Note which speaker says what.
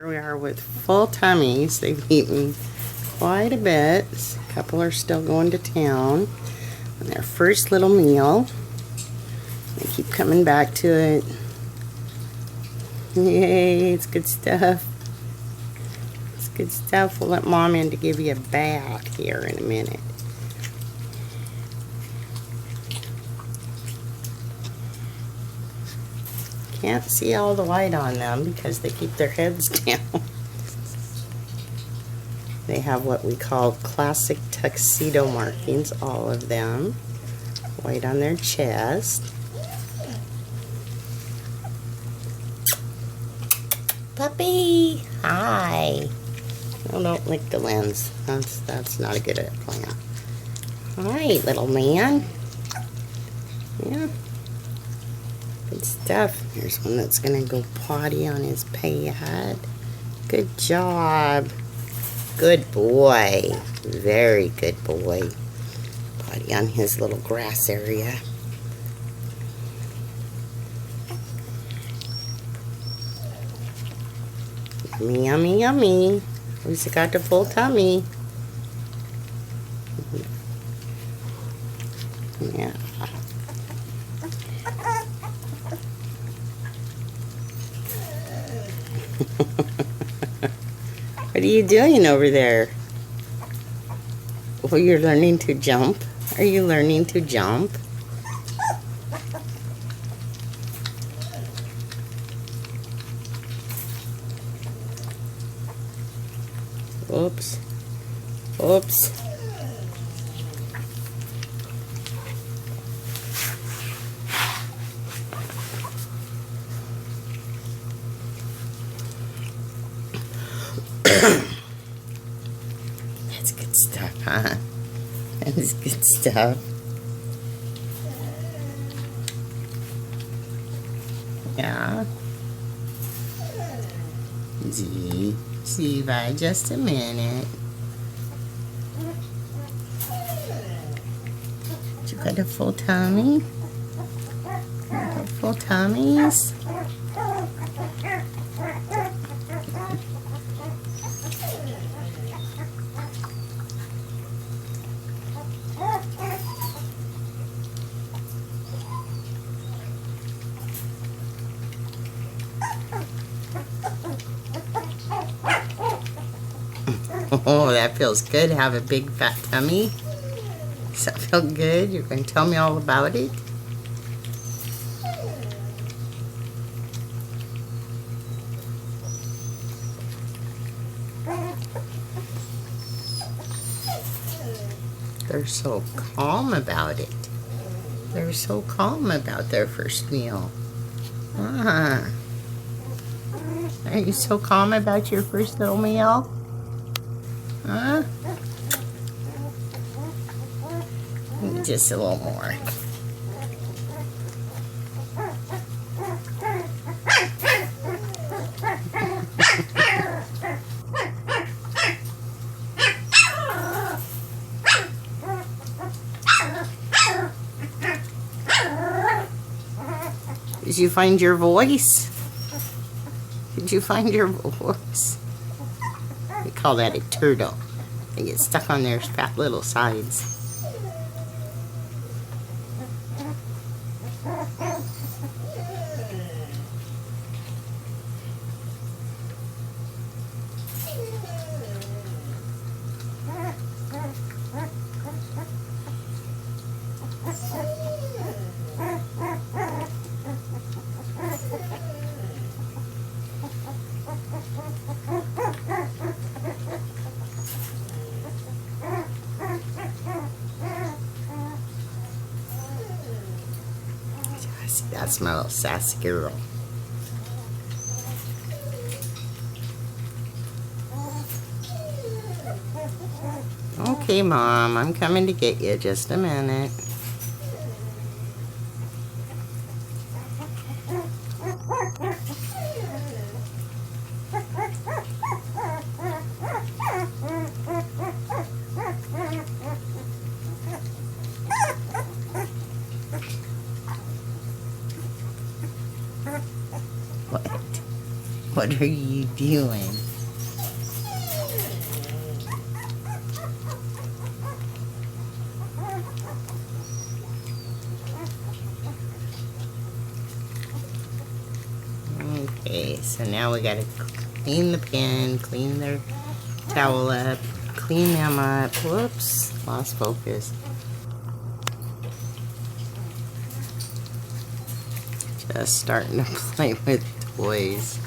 Speaker 1: Here we are with full tummies. They've eaten quite a bit. A couple are still going to town on their first little meal. They keep coming back to it. Yay, it's good stuff. It's good stuff. We'll let Mom in to give you a bath here in a minute. Can't see all the white on them because they keep their heads down. They have what we call classic tuxedo markings, all of them. White on their chest. Puppy! Hi! No, don't lick the lens. That's not a good plan. Hi, little man. Yeah. Good stuff. Here's one that's gonna go potty on his pad. Good job. Good boy. Very good boy. Potty on his little grass area. Yummy, yummy, yummy. Who's got the full tummy? Yeah. What are you doing over there? Oh, you're learning to jump? Are you learning to jump? Oops. Oops. That's good stuff, huh? That is good stuff. Yeah. Zeba, just a minute. You got a full tummy? You got full tummies? Oh, that feels good. Have a big fat tummy. Does that feel good? You're going to tell me all about it? They're so calm about it. They're so calm about their first meal. Are you so calm about your first little meal? Huh? Just a little more. Did you find your voice? Did you find your voice? We call that a turtle. They get stuck on their fat little sides. That's my little sassy girl. Okay, Mom, I'm coming to get you. Just a minute. What? What are you doing? Okay, so now we gotta clean the pen, clean their towel up, clean them up. Whoops, lost focus. Just starting to play with toys.